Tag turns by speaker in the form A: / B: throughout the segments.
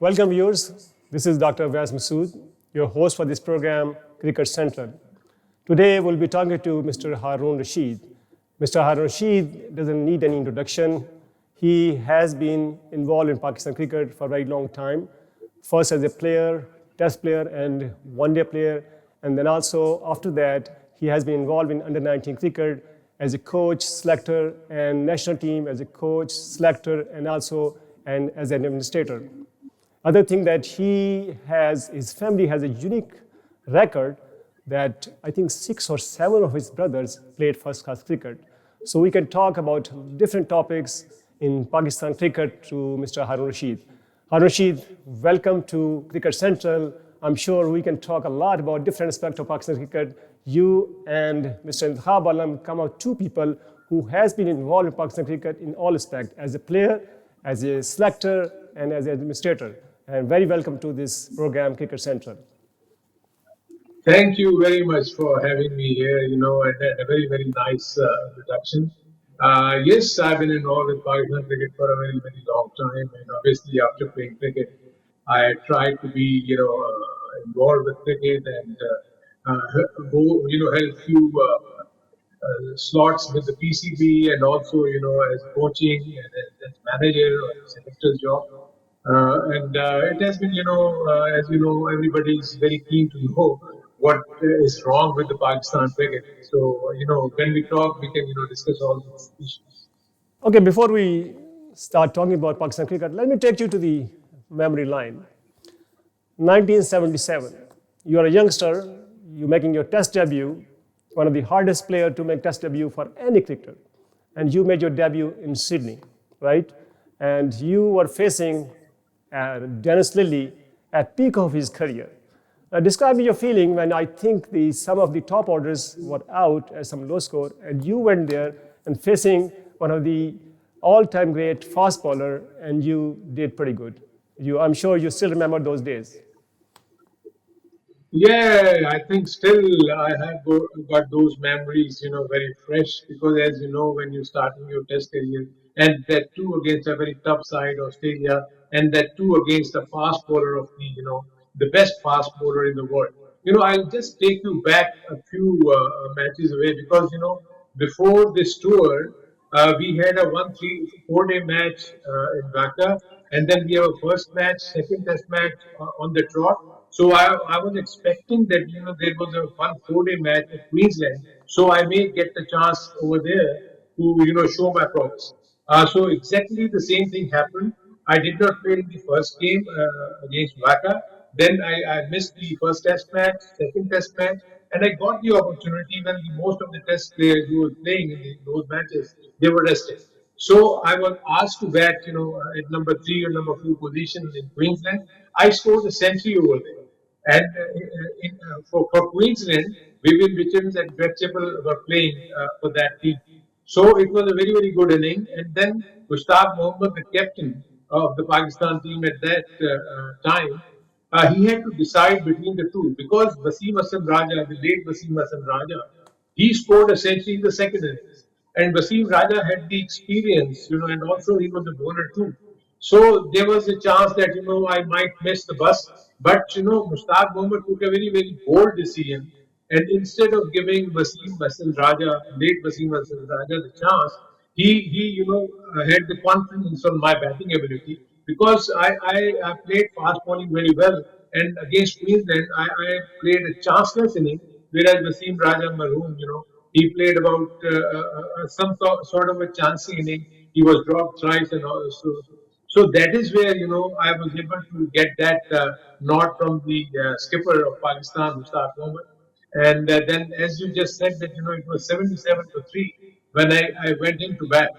A: Welcome, viewers. This is Dr. Avais Masud, your host for this program, Cricket Central. Today, we'll be talking to Mr. Haroon Rasheed. Mr. Haroon Rasheed doesn't need any introduction. He has been involved in Pakistan cricket for a very long time, first as a player, test player, and one-day player. And then also, after that, he has been involved in under-19 cricket as a coach, selector, and national team as a coach, selector, and also as an administrator. Other thing that his family has a unique record that I think 6 or 7 of his brothers played first-class cricket. So we can talk about different topics in Pakistan cricket to Mr. Haroon Rasheed. Haroon Rasheed, welcome to Cricket Central. I'm sure we can talk a lot about different aspects of Pakistan cricket. You and Mr. Shadab Khan come out two people who has been involved in Pakistan cricket in all aspects, as a player, as a selector, and as an administrator. And very welcome to this program, Cricket Central.
B: Thank you very much for having me here, and a very, very nice introduction. Yes, I've been involved with Pakistan cricket for a very, very long time. And obviously, after playing cricket, I tried to be, involved with cricket and held few slots with the PCB and also, as coaching and as manager or selector's job. It has been, as you know, everybody is very keen to know what is wrong with the Pakistan cricket. So, when we talk, we can, discuss all these issues.
A: Okay, before we start talking about Pakistan cricket, let me take you to the memory line. 1977, you are a youngster, you're making your test debut, one of the hardest players to make test debut for any cricketer. And you made your debut in Sydney, right? And you were facing Dennis Lillee at peak of his career. Describe me your feeling when I think some of the top orders were out at some low score, and you went there and facing one of the all-time great fast bowler, and you did pretty good. I'm sure you still remember those days.
B: Yeah, I think still I have got those memories, very fresh because as you know, when you're starting your test career, and that too against a very tough side, Australia, and that too against a fast bowler of the best fast bowler in the world. I'll just take you back a few matches away because, before this tour, we had a 4 day match in Dhaka, and then we have a first match, second test match on the trot. So I was expecting that there was a 4 day match at Queensland, so I may get the chance over there to show my progress. So exactly the same thing happened. I did not play in the first game against Dhaka. Then I missed the first test match, second test match, and I got the opportunity when most of the test players who were playing in those matches, they were rested. So I was asked to bat, at number 3 or number 4 position in Queensland. I scored a century over there. And for Queensland, Vivian Richards and Greg Chappell were playing for that team. So it was a very, very good inning. And then Gustaf Mohammed, the captain of the Pakistan team at that time, he had to decide between the two because Wasim Hasan Raja, the late Wasim Hasan Raja, he scored a century in the second innings. And Wasim Raja had the experience, and also he was a bowler too. So there was a chance that, I might miss the bus. But, Mushtaq Mohammed took a very, very bold decision. And instead of giving Wasim Hasan Raja, late Wasim Hasan Raja, the chance, he had the confidence on my batting ability because I played fast bowling very well. And against Queensland, I played a chanceless inning, whereas Wasim Raja Maroon, he played about some sort of a chancey inning. He was dropped thrice and all. So that is where I was able to get that nod from the skipper of Pakistan, Mushtaq Mohammed. And then, as you just said, that it was 77 to 3 when I went into bat.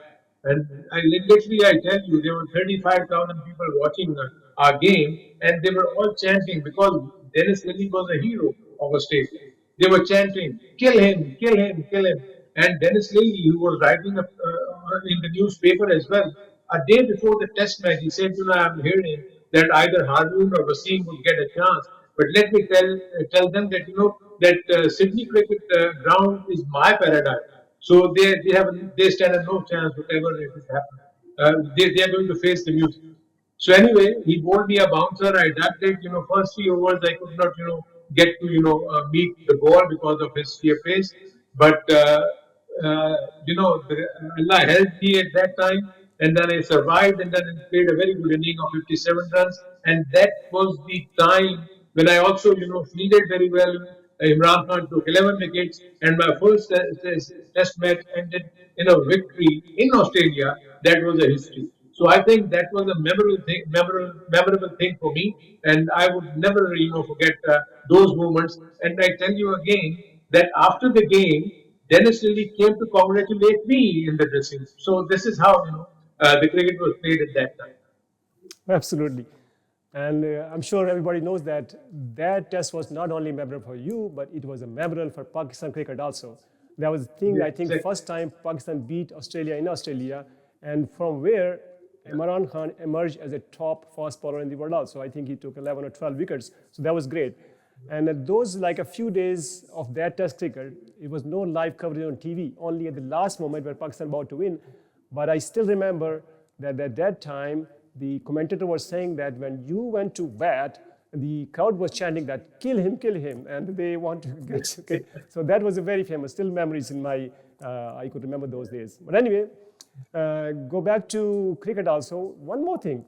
B: And literally, I tell you, there were 35,000 people watching our game, and they were all chanting because Dennis Lillee was a hero of Australia. They were chanting, "Kill him, kill him, kill him." And Dennis Lillee, who was writing in the newspaper as well, a day before the test match, he said, I'm hearing that either Haroon or Wasim would get a chance. But let me tell them that, that Sydney cricket ground is my paradise. So they stand a no chance, whatever it is happening. They are going to face the music. So anyway, he bowled me a bouncer. I ducked it. First 3 overs I could not, get to, meet the ball because of his sheer pace. But Allah helped me at that time, and then I survived, and then I played a very good inning of 57 runs, and that was the time when I also, fielded very well. Imran Khan took 11 wickets, and my first test match ended in a victory in Australia. That was a history. So I think that was a memorable thing for me, and I would never, forget those moments. And I tell you again that after the game, Dennis Lilly came to congratulate me in the dressing room. So this is how the cricket was played at that time.
A: Absolutely. And I'm sure everybody knows that that test was not only memorable for you, but it was a memorable for Pakistan cricket also. That was the thing,
B: Yeah,
A: I think,
B: exactly.
A: first time Pakistan beat Australia in Australia, and from where Imran Khan emerged as a top fast bowler in the world also. I think he took 11 or 12 wickets, so that was great. And those, like a few days of that test cricket, it was no live coverage on TV, only at the last moment where Pakistan about to win. But I still remember that at that time, the commentator was saying that when you went to bat, the crowd was chanting that kill him, and they want to get, okay. So that was a very famous, still memories in my, I could remember those days. But anyway, go back to cricket also. One more thing.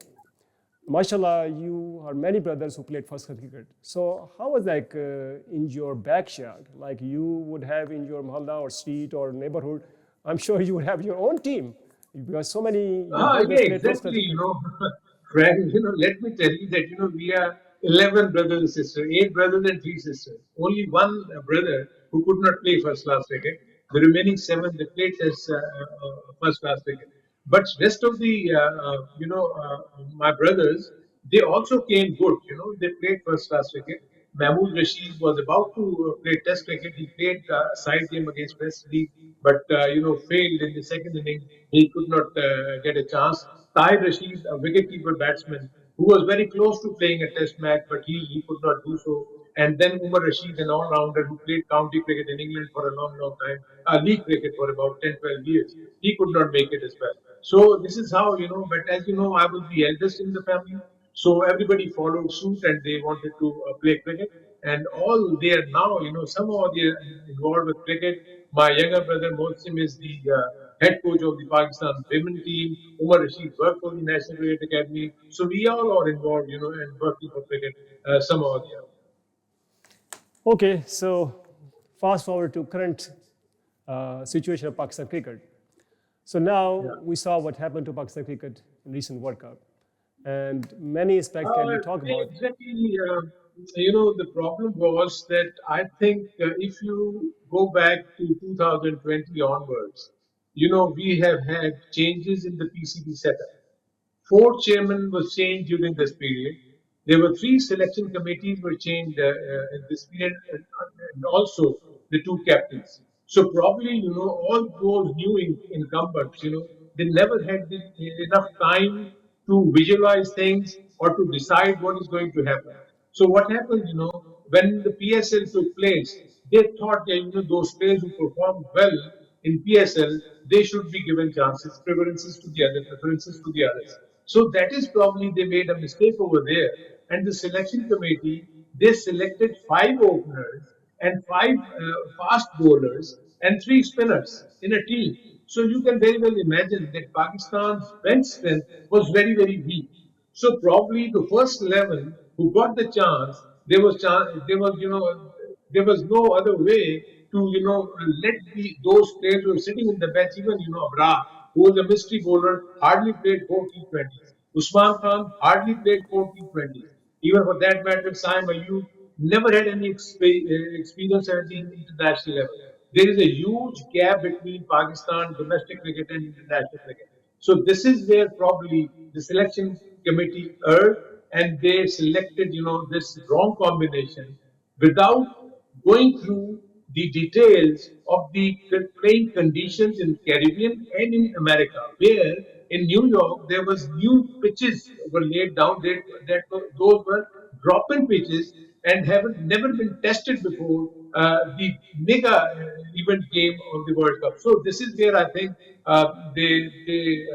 A: Mashallah, you are many brothers who played first class cricket. So how was like in your backyard, like you would have in your mahalla or street or neighborhood? I'm sure you would have your own team because so many your
B: Yeah,
A: brothers played first class
B: exactly.
A: cricket.
B: Frank, let me tell you that, we are 11 brothers and sisters, 8 brothers and 3 sisters. Only one brother who could not play first class cricket. The remaining seven, they played as first class cricket. But rest of the, my brothers, they also came good. They played first class cricket. Mahmood Rashid was about to play Test cricket. He played a side game against West Indies, but failed in the second inning. He could not get a chance. Tahir Rashid, a wicketkeeper batsman, who was very close to playing a Test match, but he could not do so. And then Umar Rashid, an all-rounder who played county cricket in England for a long, long time, league cricket for about 10, 12 years. He could not make it as well. So this is how, but as you know, I was the eldest in the family. So everybody followed suit and they wanted to play cricket. And all they are now, somehow they are involved with cricket. My younger brother Mohsin is the head coach of the Pakistan women team. Umar Rashid worked for the National Cricket Academy. So we all are involved, and working for cricket somehow or the other.
A: Okay, so fast forward to current situation of Pakistan cricket. So now
B: Yeah.
A: we saw what happened to Pakistan cricket in recent World Cup, and many aspects can be talked about.
B: Exactly. The problem was that I think if you go back to 2020 onwards, we have had changes in the PCB setup. Four chairmen was changed during this period. There were three selection committees were changed in this period, and also the two captains. So probably all those new incumbents, they never had enough time to visualize things or to decide what is going to happen. So what happened, when the PSL took place, they thought that those players who performed well in PSL, they should be given chances, preferences to the others. So that is probably they made a mistake over there. And the selection committee, they selected five openers and five fast bowlers and three spinners in a team. So you can very well imagine that Pakistan's bench strength was very, very weak. So probably the first 11 who got the chance, there was no other way to let those players who were sitting in the bench, even Abrar, who was a mystery bowler, hardly played 4 T20s. Usman Khan hardly played 4 T20s. Even for that matter, Saim Ayub never had any experience at the international level. There is a huge gap between Pakistan domestic cricket and international cricket. So this is where probably the selection committee erred, and they selected this wrong combination without going through the details of the playing conditions in Caribbean and in America, where in New York there was new pitches were laid down. Those were drop-in pitches and haven't never been tested before the mega event game of the World Cup. So this is where I think they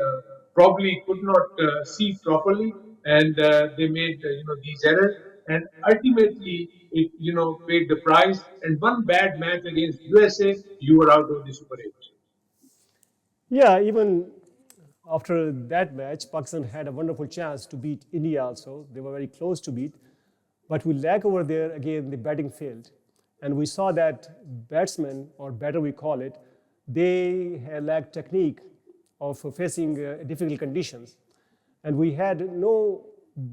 B: probably could not see properly. and they made these errors, and ultimately it paid the price. And one bad match against USA, you were out of the Super 8.
A: Yeah, even after that match, Pakistan had a wonderful chance to beat India also. They were very close to beat. But we lack over there, again, the batting failed. And we saw that batsmen, or batter we call it, they had lacked technique of facing difficult conditions. And we had no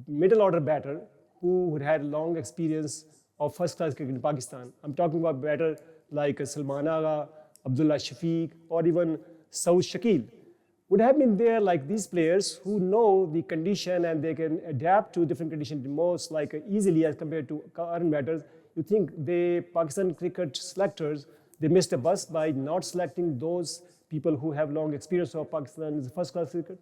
A: middle order batter who had long experience of first class cricket in Pakistan. I'm talking about batter like Salman Agha, Abdullah Shafiq, or even Saud Shakil would have been there like these players who know the condition and they can adapt to different conditions most like easily as compared to current batters. You think the Pakistan cricket selectors, they missed a bus by not selecting those people who have long experience of Pakistan's first class cricket?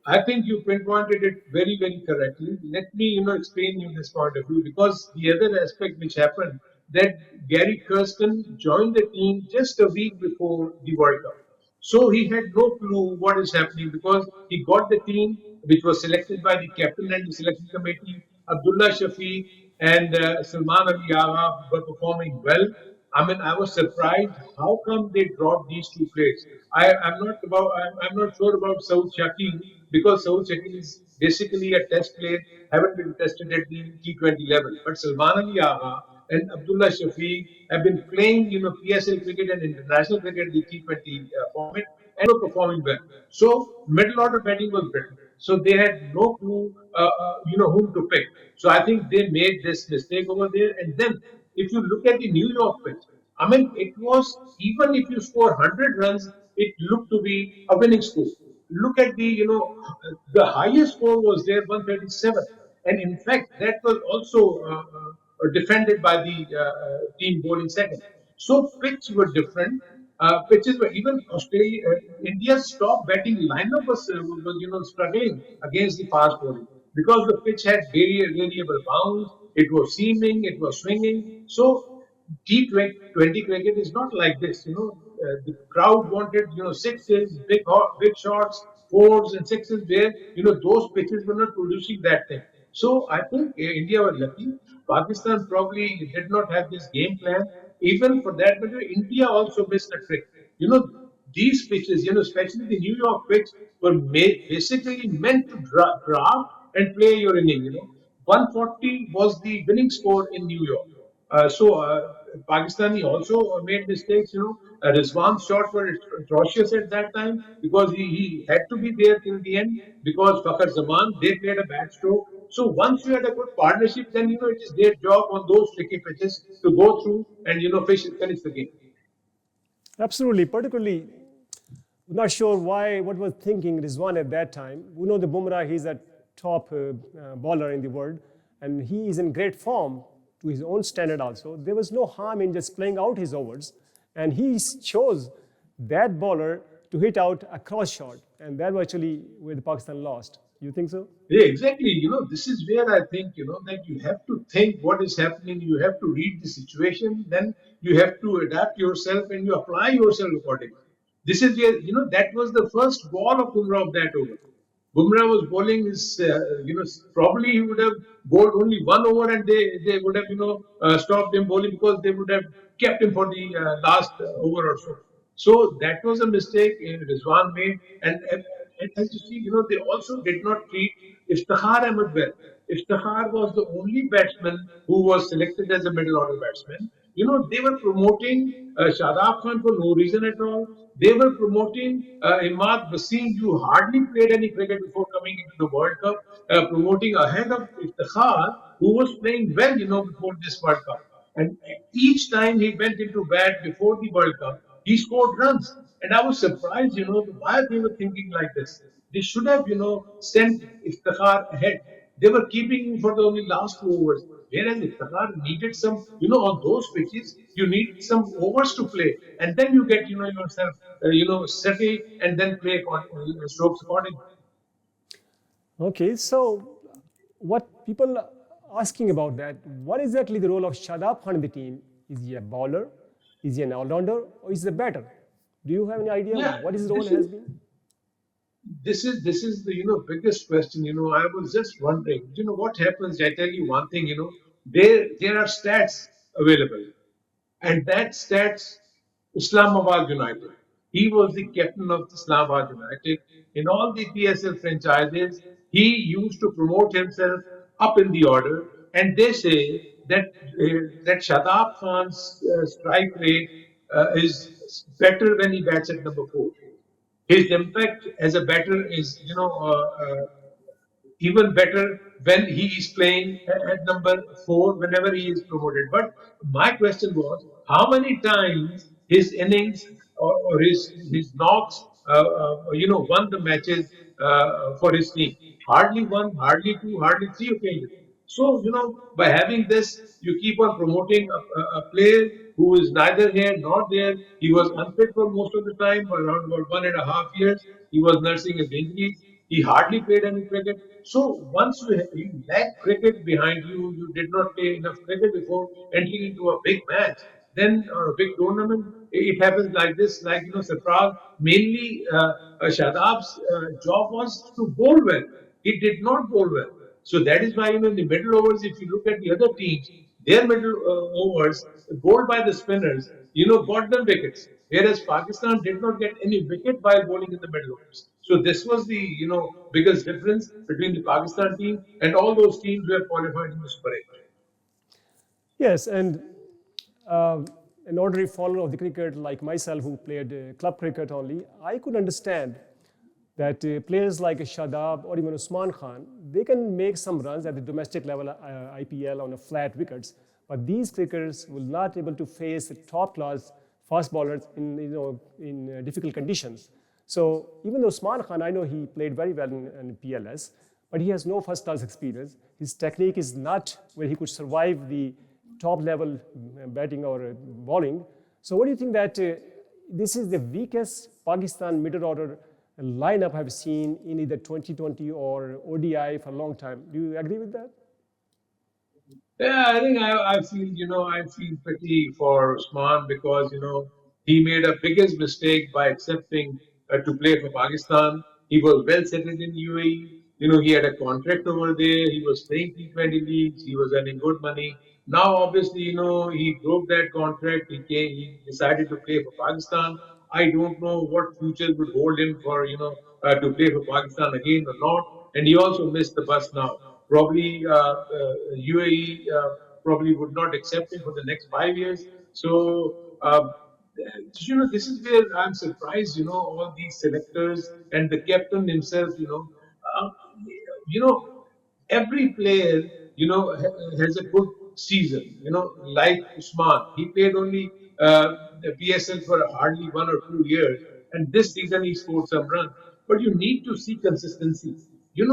B: I think you pinpointed it very, very correctly. Let me, explain you this point of view, because the other aspect which happened, that Gary Kirsten joined the team just a week before the World Cup. So he had no clue what is happening, because he got the team which was selected by the captain and the selection committee. Abdullah Shafiq and Salman Ali Agha were performing well. I mean, I was surprised. How come they dropped these two players? I'm not sure about Saud Shakil, because Saud Shakil is basically a test player, haven't been tested at the T20 level. But Salman Ali Agha and Abdullah Shafiq have been playing, PSL cricket and international cricket, the T20 format, and were performing well. So middle order batting was better. So they had no clue, whom to pick. So I think they made this mistake over there. And then if you look at the New York pitch, I mean, it was, even if you score 100 runs, it looked to be a winning score. Look at the highest score was there 137, and in fact that was also defended by the team bowling second. So pitch were different. Pitches were, even Australia, India's top batting lineup was struggling against the fast bowling, because the pitch had variable bounce. It was seaming, it was swinging. So T20 cricket is not like this. The crowd wanted, sixes, big shots, fours and sixes, where, those pitches were not producing that thing. So I think India was lucky. Pakistan probably did not have this game plan. Even for that matter, India also missed a trick. These pitches, especially the New York pitch, were basically meant to draft and play your inning. 140 was the winning score in New York. So Pakistani also made mistakes. Rizwan's shots were atrocious at that time, because he had to be there till the end, because Fakhar Zaman, they played a bad stroke. So once you had a good partnership, then it is their job on those tricky pitches to go through and finish the game.
A: Absolutely, particularly, not sure why, what was thinking Rizwan at that time. We know the Bumrah, he's a top bowler in the world, and he is in great form to his own standard also. There was no harm in just playing out his overs, and he chose that bowler to hit out a cross shot, and that was actually where the Pakistan lost. You think so?
B: Yeah, exactly. This is where I think, that you have to think what is happening. You have to read the situation. Then you have to adapt yourself and you apply yourself accordingly. This is where, that was the first ball of Bumrah of that over. Bumrah was bowling his, probably he would have bowled only one over, and they would have, stopped him bowling, because they would have kept him for the last over or so. So that was a mistake Rizwan made. And as you see, they also did not treat Iftikhar Ahmed well. Iftikhar was the only batsman who was selected as a middle order batsman. They were promoting Shadab Khan for no reason at all. They were promoting Imad Wasim, who hardly played any cricket before coming into the World Cup, promoting ahead of Iftikhar, who was playing well, before this World Cup. And each time he went into bat before the World Cup, he scored runs. And I was surprised, why they were thinking like this. They should have, sent Iftikhar ahead. They were keeping him for the only last 2 overs. Whereas Iftikhar needed some, on those pitches, you need some overs to play. And then you get, yourself, settled, and then play strokes accordingly.
A: Okay, so what people are asking about that, what is exactly the role of Shadab Khan in the team? Is he a bowler? Is he an all-rounder? Or is he a batter? Do you have any idea
B: Yeah,
A: what his role
B: this is
A: has been?
B: this is the biggest question. I was just wondering. What happens? I tell you one thing. There are stats available, and that stats Islamabad United. He was the captain of Islamabad United. In all the PSL franchises, he used to promote himself up in the order, and they say that that Shadab Khan's strike rate is better when he bats at number 4. His impact as a batter is even better when he is playing at number 4 whenever he is promoted. But my question was, how many times his innings or his knocks won the matches for his team? Hardly one, hardly two, hardly three occasions. So, by having this, you keep on promoting a player who is neither here nor there. He was unfit for most of the time, for around about 1.5 years. He was nursing his injuries. He hardly played any cricket. So once you lack cricket behind you, you did not play enough cricket before entering into a big match. Then or a big tournament, it happens like this. Like Sarfraz, mainly Shadab's job was to bowl well. He did not bowl well. So that is why in the middle overs, if you look at the other teams, their middle overs bowled by the spinners, got them wickets. Whereas Pakistan did not get any wicket while bowling in the middle overs. So this was the biggest difference between the Pakistan team and all those teams who have qualified in the Super 8.
A: Yes, and uh, an ordinary follower of the cricket like myself who played club cricket only, I could understand that players like Shadab or even Usman Khan, they can make some runs at the domestic level IPL on a flat wickets, but these cricketers will not able to face top class fast bowlers in difficult conditions. So even though Usman Khan, I know he played very well in PLS, but he has no first class experience. His technique is not where he could survive the top level batting or bowling. So what do you think that this is the weakest Pakistan middle order lineup I've seen in either 2020 or ODI for a long time? Do you agree with that?
B: Yeah, I think I feel, I feel pity for Usman because, he made a biggest mistake by accepting to play for Pakistan. He was well settled in UAE. He had a contract over there. He was playing T20 leagues. He was earning good money. Now, obviously, he broke that contract. He decided to play for Pakistan. I don't know what future would hold him for, to play for Pakistan again or not. And he also missed the bus now. Probably UAE probably would not accept him for the next 5 years. So, this is where I'm surprised. All these selectors and the captain himself. Uh, you know, every player, has a good season. Like Usman, he played only the PSL for hardly 1 or 2 years, and this season he scored some runs. But you need to see consistency. You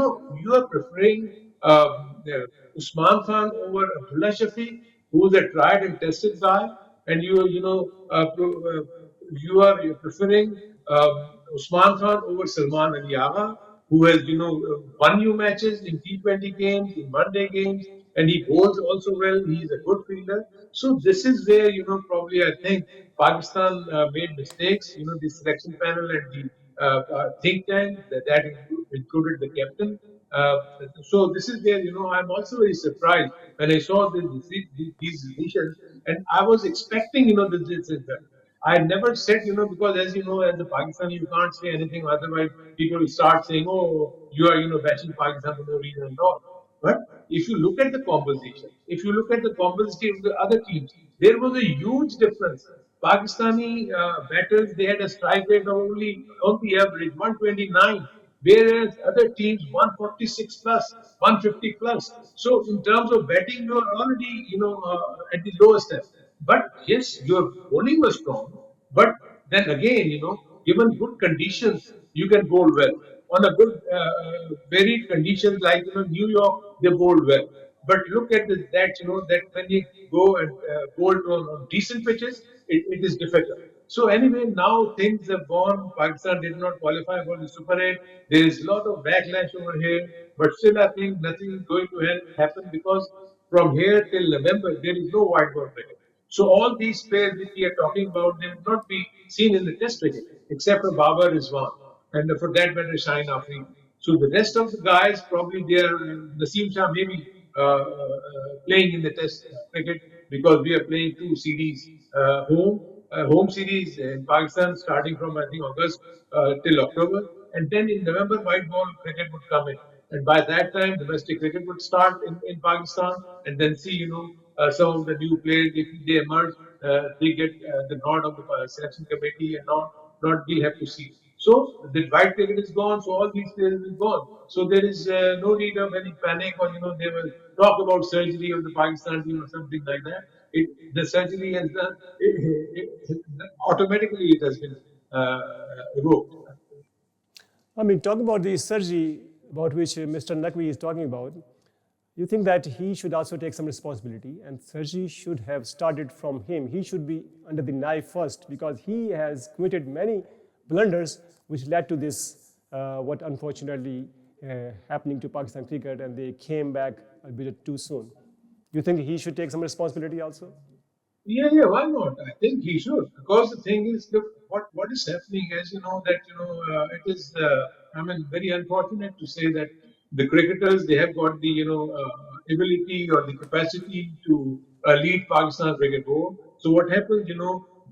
B: are preferring Usman Khan over Abdullah Shafi, who is a tried and tested guy, and you're preferring Usman Khan over Salman Ali Agha, who has won you matches in T20 games, in one-day games, and he bowls also well. He is a good fielder. So this is where probably I think Pakistan made mistakes. The selection panel and the think tank that included the captain. Uh, so this is where I'm also very surprised when I saw these decisions, and I was expecting this is done. I never said, because as you know, as a Pakistani, you can't say anything. Otherwise, people will start saying, oh, you are, bashing Pakistan for no reason at all. But if you look at the composition, if you look at the composition of the other teams, there was a huge difference. Pakistani batters, they had a strike rate of only on the average 129, whereas other teams 146 plus, 150 plus. So in terms of batting, you are already at the lowest step. But yes, your bowling was strong. But then again, given good conditions, you can bowl well. On a good, varied conditions like New York, they bowled well. But look at that when you go and bowl on decent pitches, it is difficult. So anyway, now things have gone. Pakistan did not qualify for the Super 8. There is a lot of backlash over here, but still I think nothing is going to happen because from here till November there is no white ball cricket. So all these players which we are talking about, they will not be seen in the Test cricket except for Babar Azam. and for that matter, Shaheen Afridi. So the rest of the guys probably they are Naseem Shah maybe playing in the Test cricket because we are playing two series home series in Pakistan starting from I think August till October, and then in November white ball cricket would come in, and by that time domestic cricket would start in Pakistan, and then see some of the new players if they emerge, they get the nod of the selection committee and not we have to see. So the white cricket is gone, so all these players will gone. So there is no need of any panic or they will talk about surgery of the Pakistan team or something like that. The surgery has done automatically it has been evoked.
A: I mean, talking about the surgery about which Mr. Naqvi is talking about, you think that he should also take some responsibility and surgery should have started from him. He should be under the knife first because he has committed many blunders which led to this, what unfortunately happening to Pakistan cricket, and they came back a bit too soon. You think he should take some responsibility also?
B: Yeah, why not? I think he should because the thing is, look, what is happening is that it is I mean very unfortunate to say that the cricketers they have got the ability or the capacity to lead Pakistan cricket board. So what happens,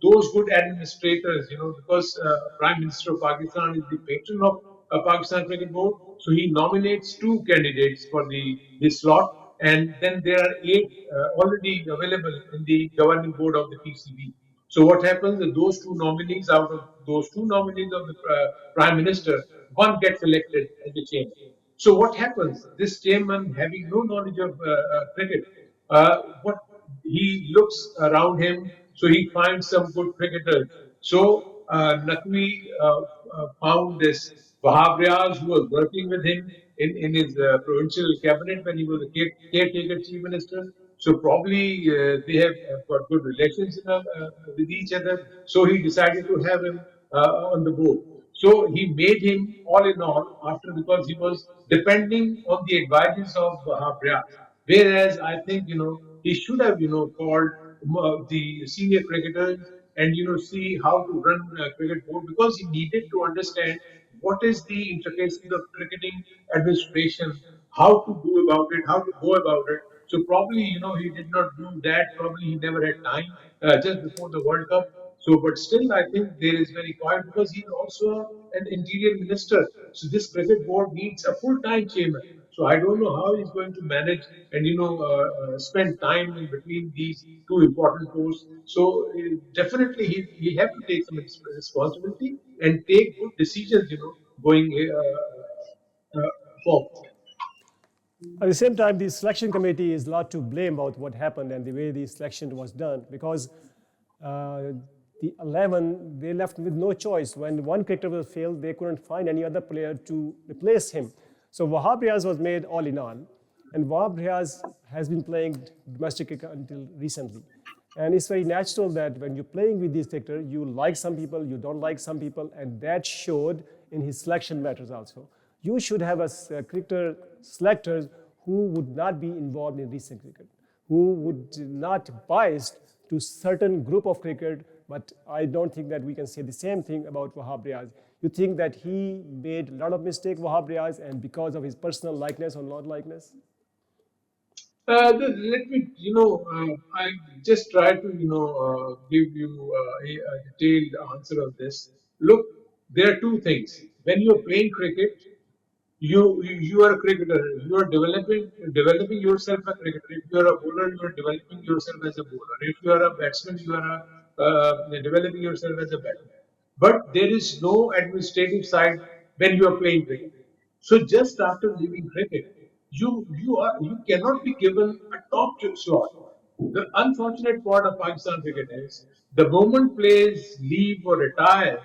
B: those good administrators, because Prime Minister of Pakistan is the patron of Pakistan cricket board, so he nominates two candidates for the this slot, and then there are eight already available in the governing board of the PCB. So what happens is those two nominees, out of those two nominees of the prime minister, one gets elected as the chairman. So what happens? This chairman, having no knowledge of cricket, what he looks around him, so he finds some good cricketers. So Naqvi found this Wahab Riaz, who was working with him in his provincial cabinet when he was a caretaker chief minister. So probably they have got good relations with each other. So he decided to have him on the board. So he made him all in all after because he was depending on the advices of Wahab Riaz. Whereas I think he should have called the senior cricketers and see how to run cricket board because he needed to understand what is the intricacies of cricketing administration, how to do about it, how to go about it. So probably he did not do that. Probably he never had time just before the World Cup. So, but still, I think there is very quiet because he's also an interior minister. So this cricket board needs a full-time chairman. So I don't know how he's going to manage and spend time in between these two important posts. So definitely he have to take some responsibility and take good decisions. Going forward.
A: At the same time, the selection committee is not to blame about what happened and the way the selection was done because uh, the 11, they left with no choice. When one cricketer was failed, they couldn't find any other player to replace him. So Wahab Riaz was made all in all. And Wahab Riaz has been playing domestic cricket until recently. And it's very natural that when you're playing with these cricketers, you like some people, you don't like some people, and that showed in his selection matters also. You should have a cricketer selectors who would not be involved in recent cricket, who would not biased to certain group of cricket, but I don't think that we can say the same thing about Wahab Riaz. You think that he made a lot of mistake, Wahab Riaz, and because of his personal likeness or not likeness?
B: Let me, I just try to, give you a detailed answer of this. Look, there are two things. When you're playing cricket, you are a cricketer. You are developing yourself a cricketer. If you are a bowler, you are developing yourself as a bowler. If you are a batsman, you are developing yourself as a batsman. But there is no administrative side when you are playing cricket. So just after leaving cricket, you cannot be given a top slot. The unfortunate part of Pakistan cricket is the moment players leave or retire,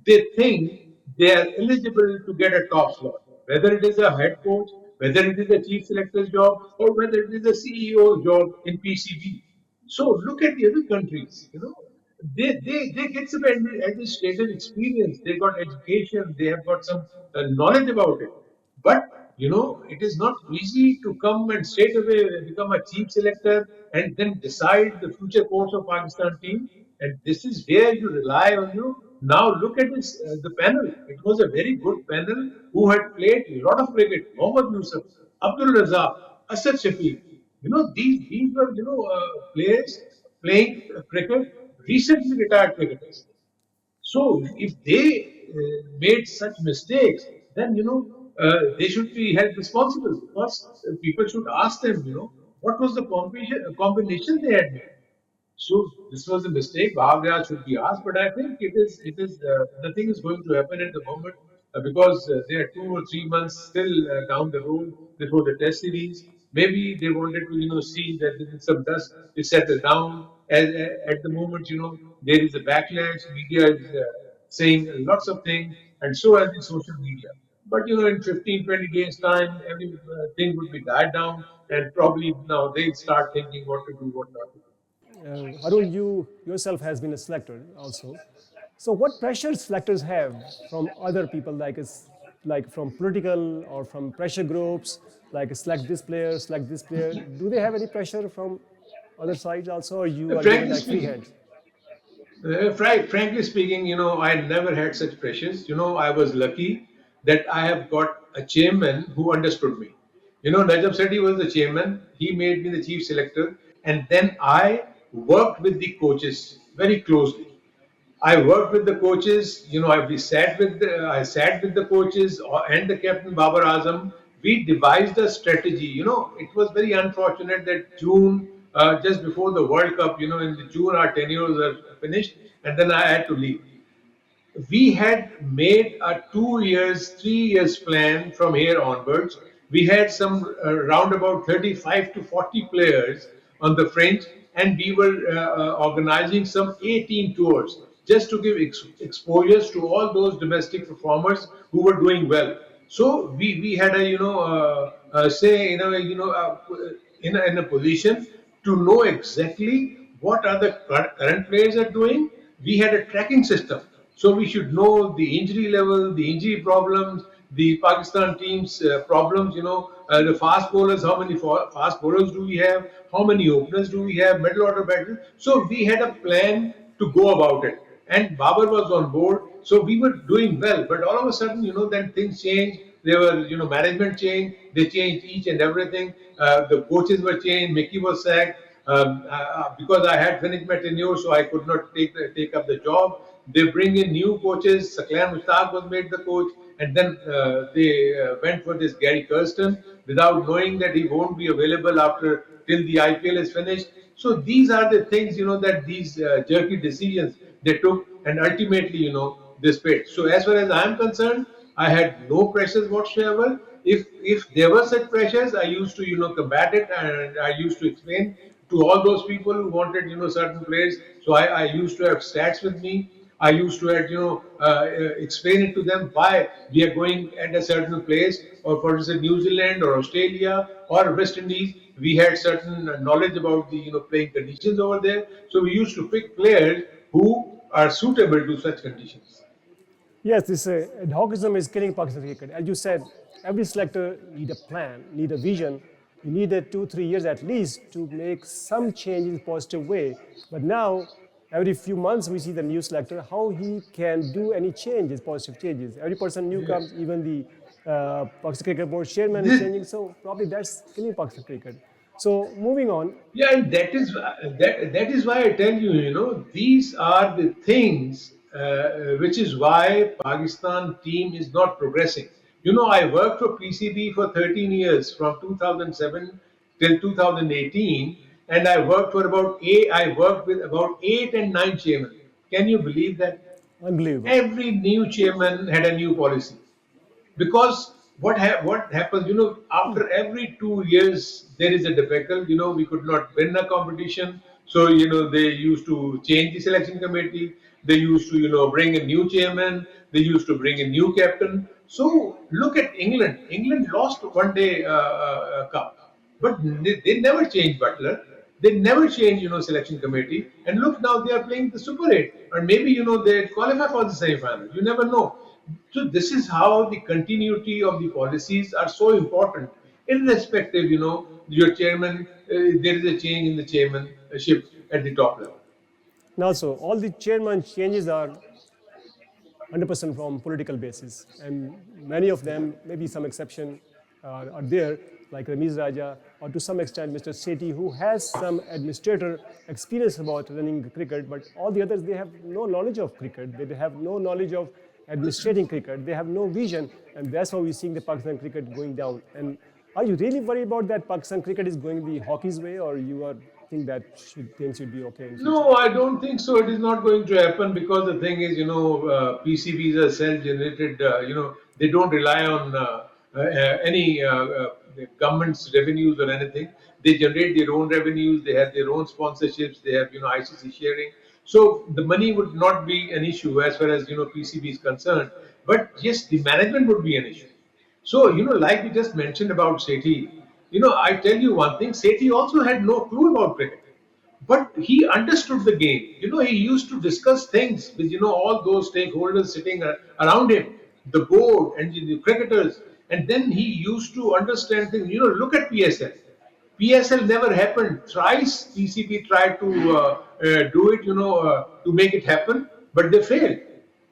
B: they think they are eligible to get a top slot, whether it is a head coach, whether it is a chief selector's job, or whether it is a CEO job in PCB. So look at the other countries, they get some administrative experience, they got education, they have got some knowledge about it. But it is not easy to come and straight away become a chief selector and then decide the future course of Pakistan team. And this is where you rely on Now look at the panel. It was a very good panel who had played a lot of cricket. Mohammad Yusuf, Abdul Razak, Asad Shafiq. These were players playing cricket, recently retired cricketers. So if they made such mistakes, then they should be held responsible. First, people should ask them, what was the combination they had made. So this was a mistake. Bhavya should be asked, but I think it is nothing is going to happen at the moment because they are 2 or 3 months still down the road before the test series. Maybe they wanted to see that there is some dust is settled down. At the moment, there is a backlash. Media is saying lots of things, and so has the social media. But in 15, 20 days time, everything would be died down, and probably now they'll start thinking what to do, what not to do.
A: Haroon, you yourself has been a selector also. So what pressures selectors have from other people, like from political or from pressure groups, like select this player? Do they have any pressure from other sides also, or you are given
B: Frankly
A: like free
B: speaking,
A: hands?
B: frankly speaking, I never had such pressures. I was lucky that I have got a chairman who understood me. Najab Sethi was the chairman. He made me the chief selector, and then I worked with the coaches very closely. I worked with the coaches. I sat with the coaches and the captain Babar Azam. We devised a strategy. It was very unfortunate that June, just before the World Cup, in the June our tenures were finished, and then I had to leave. We had made a 2 years, 3 years plan from here onwards. We had some round about 35 to 40 players on the fringe, and we were organizing some 18 tours just to give exposures to all those domestic performers who were doing well. So we had a say in a position to know exactly what are the current players are doing. We had a tracking system, so we should know the injury level, the injury problems, the Pakistan team's problems. The fast bowlers. How many fast bowlers do we have? How many openers do we have? Middle order batters. So we had a plan to go about it, and Babar was on board. So we were doing well, but all of a sudden, then things changed. There were, management change. They changed each and everything. The coaches were changed. Mickey was sacked because I had finished my tenure, so I could not take up the job. They bring in new coaches. Saklan Mushtaq was made the coach, and then they went for this Gary Kirsten without knowing that he won't be available after till the IPL is finished. So these are the things that these jerky decisions they took, and ultimately this paid. So as far as I am concerned, I had no pressures whatsoever. If there were such pressures, I used to combat it, and I used to explain to all those people who wanted certain players. So I used to have stats with me. I used to have, explain it to them why we are going at a certain place, or for instance, New Zealand or Australia or West Indies. We had certain knowledge about the playing conditions over there. So we used to pick players who are suitable to such conditions.
A: Yes, this Dogism is killing Pakistan cricket. As you said, every selector need a plan, need a vision. You need 2, 3 years at least to make some change in a positive way. But now, every few months we see the new selector, how he can do any changes, positive changes. Every person new
B: Yes.
A: comes, even the Pakistan Cricket Board chairman is
B: This,
A: changing. So probably that's killing Pakistan cricket. So moving on,
B: Yeah, and that is why I tell you, these are the things which is why Pakistan team is not progressing. I worked for PCB for 13 years from 2007 till 2018, and I worked with about 8 and 9 chairmen. Can you believe that?
A: unbelievable.
B: Every new chairman had a new policy, because what happens, after every 2 years there is a debacle. We could not win a competition, so they used to change the selection committee. They used to bring a new chairman. They used to bring a new captain. So look at England. England lost one day cup, but they never changed Butler. They never changed, selection committee. And look, now they are playing the Super 8, or maybe they qualify for the semi-final. You never know. So this is how the continuity of the policies are so important, irrespective. Your chairman, there is a change in the chairmanship at the top level.
A: And also, all the chairman changes are 100% from political basis. And many of them, maybe some exception are there, like Ramiz Raja, or to some extent Mr. Sethi, who has some administrator experience about running cricket, but all the others, they have no knowledge of cricket. They have no knowledge of administrating cricket. They have no vision, and that's why we're seeing the Pakistan cricket going down. And are you really worried about that Pakistan cricket is going the hockey's way, or you are think that things should be okay in future?
B: No, I don't think so. It is not going to happen because the thing is, PCBs are self-generated. They don't rely on any the government's revenues or anything. They generate their own revenues. They have their own sponsorships. They have ICC sharing. So the money would not be an issue as far as PCB is concerned. But yes, the management would be an issue. So, like we just mentioned about Sethi, I tell you one thing, Sethi also had no clue about cricket. But he understood the game. He used to discuss things with, all those stakeholders sitting around him, the board and the cricketers. And then he used to understand things. Look at PSL. PSL never happened. Thrice PCP tried to do it, to make it happen, but they failed.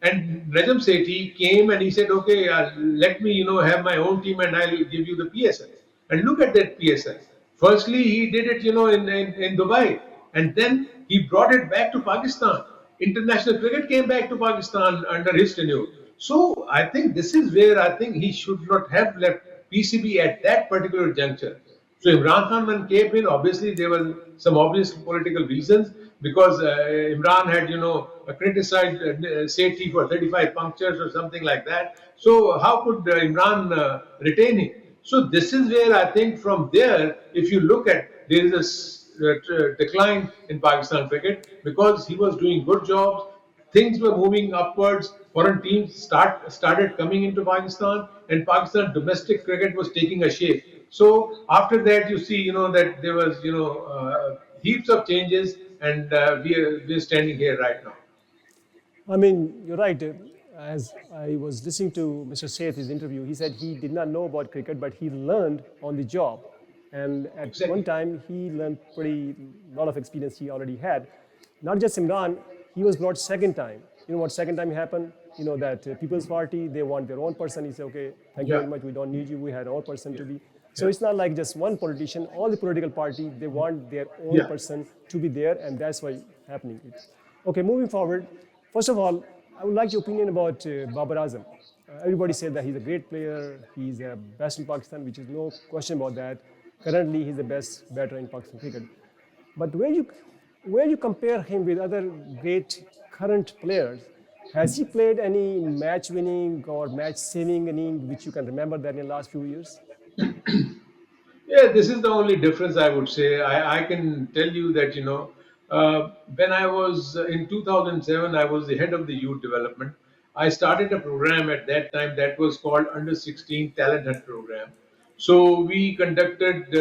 B: And Rajam Sethi came and he said, okay, let me, have my own team and I'll give you the PSL. And look at that PSL. Firstly, he did it, in Dubai. And then he brought it back to Pakistan. International cricket came back to Pakistan under his tenure. So I think this is where I think he should not have left PCB at that particular juncture. So Imran Khan when came in, obviously there were some obvious political reasons because Imran had, criticized Sethi for 35 punctures or something like that. So how could Imran retain him? So this is where I think from there, if you look at, there is a decline in Pakistan cricket because he was doing good jobs, things were moving upwards. Foreign teams started coming into Pakistan, and Pakistan domestic cricket was taking a shape. So after that, you see, that there was, heaps of changes, and we're standing here right now.
A: I mean, you're right. As I was listening to Mr. Seth's interview, he said he did not know about cricket, but he learned on the job. And at one
B: Exactly.
A: time, he learned pretty lot of experience he already had. Not just Imran, he was brought second time. You know what second time happened? You know that People's Party, they want their own person. He said, okay, thank you
B: Yeah.
A: very much. We don't need you. We had our person to
B: Yeah.
A: be. So
B: Yeah.
A: it's not like just one politician. All the political party, they want their own
B: Yeah.
A: person to be there, and that's why happening. Okay, moving forward. First of all, I would like your opinion about Babar Azam. Everybody said that he's a great player. He's the best in Pakistan, which is no question about that. Currently, he's the best batter in Pakistan cricket. But where you compare him with other great current players, has he played any match winning or match saving inning which you can remember that in the last few years?
B: Yeah, this is the only difference I would say. I can tell you that, when I was in 2007, I was the head of the youth development. I started a program at that time that was called Under 16 Talent Hunt Program. So we conducted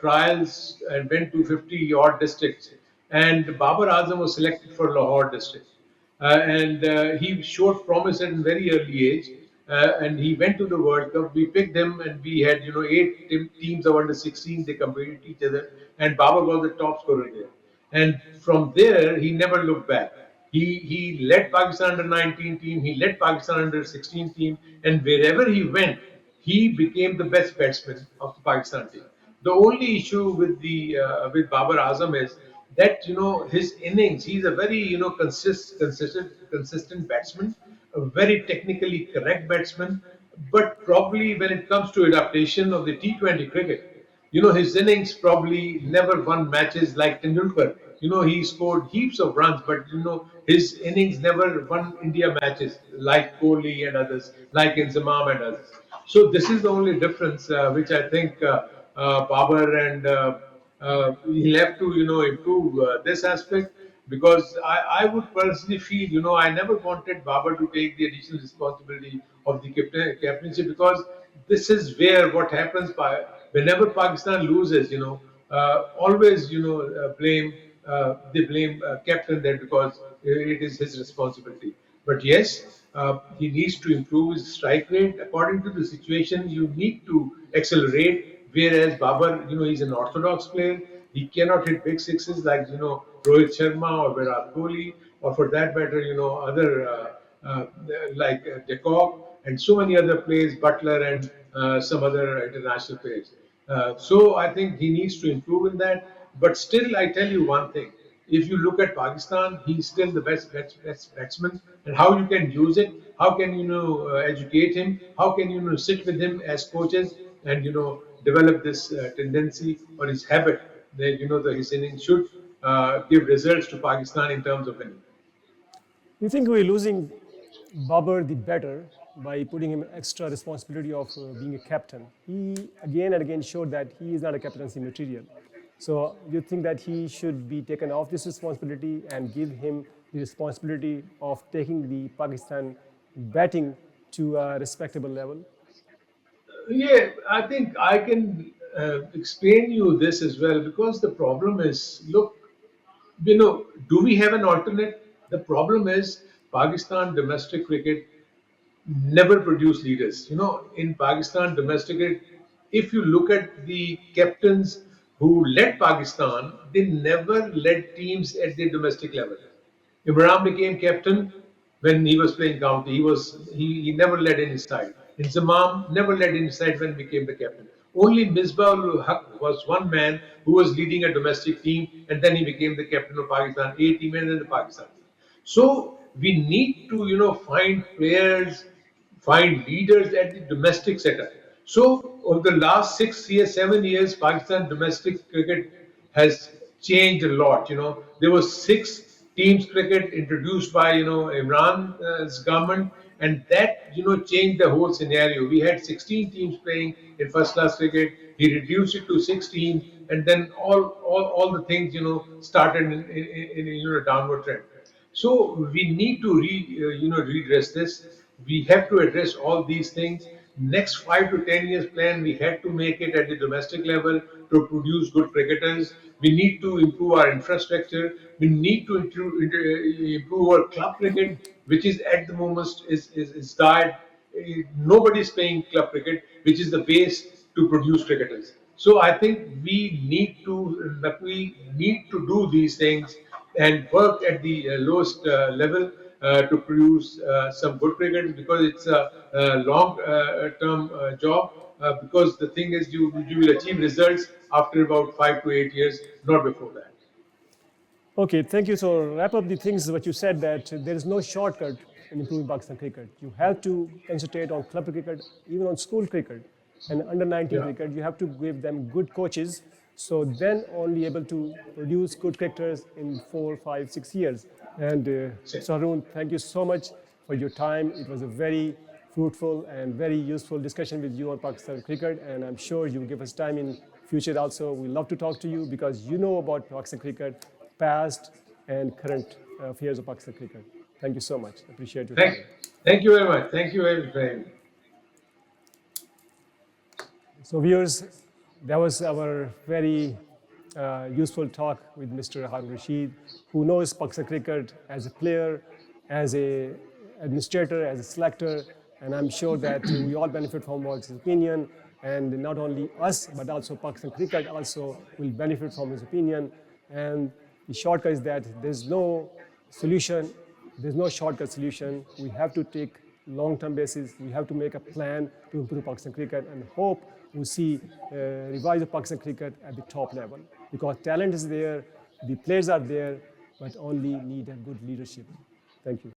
B: trials and went to 50 odd districts. And Babar Azam was selected for Lahore district. And he showed promise at a very early age. And he went to the World Cup. We picked him, and we had eight teams of under 16. They competed each other, and Baba was the top scorer there. And from there, he never looked back. He led Pakistan under 19 team. He led Pakistan under 16 team, and wherever he went, he became the best batsman of the Pakistan team. The only issue with the with Babar Azam is that his innings. He's a very consistent batsman, a very technically correct batsman. But probably when it comes to adaptation of the T20 cricket, his innings probably never won matches like Tendulkar. He scored heaps of runs, but his innings never won India matches like Kohli and others, like Inzamam and others. So this is the only difference, which I think Babar and he'll have to improve this aspect because I would personally feel I never wanted Babar to take the additional responsibility of the captaincy because this is where what happens by whenever Pakistan loses always blame they blame captain there because it is his responsibility. But yes, he needs to improve his strike rate according to the situation. You need to accelerate. Whereas Babar, he's an orthodox player. He cannot hit big sixes like Rohit Sharma or Virat Kohli, or for that matter, other like De Kock and so many other players, Butler and some other international players. So I think he needs to improve in that. But still, I tell you one thing: if you look at Pakistan, he's still the best batsman. And how you can use it? How can educate him? How can sit with him as coaches and develop this tendency or his habit that his innings should give results to Pakistan in terms of winning.
A: You think we're losing Babar the better by putting him extra responsibility of being a captain? He again and again showed that he is not a captaincy material. So you think that he should be taken off this responsibility and give him the responsibility of taking the Pakistan batting to a respectable level?
B: Yeah, I think I can explain you this as well because the problem is, look, do we have an alternate? The problem is Pakistan domestic cricket never produce leaders. In Pakistan domestic cricket, if you look at the captains who led Pakistan, they never led teams at the domestic level. Imran became captain when he was playing county. He never led any side. Inzamam never led any side when he became the captain. Only Misbah-ul Haq was one man who was leading a domestic team, and then he became the captain of Pakistan A team and then the Pakistan team. So we need to find players, find leaders at the domestic setup. So over the last 6 years, 7 years, Pakistan domestic cricket has changed a lot. There was six teams cricket introduced by Imran's government, and that changed the whole scenario. We had 16 teams playing in first class cricket. He reduced it to 6 teams, and then all the things started in a downward trend. So we need to redress this. We have to address all these things. Next 5 to 10 years plan, we had to make it at the domestic level to produce good cricketers. We need to improve our infrastructure. We need to improve our club cricket, which is at the moment is died. Nobody's playing club cricket, which is the base to produce cricketers. So I think we need to do these things and work at the lowest level to produce some good cricketers because it's a long-term job. Because the thing is, you will achieve results after about 5 to 8 years, not before that.
A: Okay, thank you. So wrap up the things what you said that there is no shortcut in improving Pakistan cricket. You have to concentrate on club cricket, even on school cricket and under 19
B: Yeah.
A: cricket. You have to give them good coaches, so then only able to produce good cricketers in 4, 5, 6 years. And
B: Same.
A: Mr. Haroon, thank you so much for your time. It was a very fruitful and very useful discussion with you on Pakistan cricket, and I'm sure you will give us time in future also. We love to talk to you because you know about Pakistan cricket, past and current affairs of Pakistan cricket. Thank you so much. Appreciate your
B: Thank,
A: time.
B: thank you very much. Thank you very much for having me.
A: So viewers, that was our very useful talk with Mr. Haroon Rasheed, who knows Pakistan cricket as a player, as a administrator, as a selector, and I'm sure that we all benefit from his opinion, and not only us, but also Pakistan cricket also will benefit from his opinion. And the shortcut is that there's no solution, there's no shortcut solution. We have to take long-term basis. We have to make a plan to improve Pakistan cricket and hope we see revive the Pakistan cricket at the top level because talent is there, the players are there, but only need a good leadership. Thank you.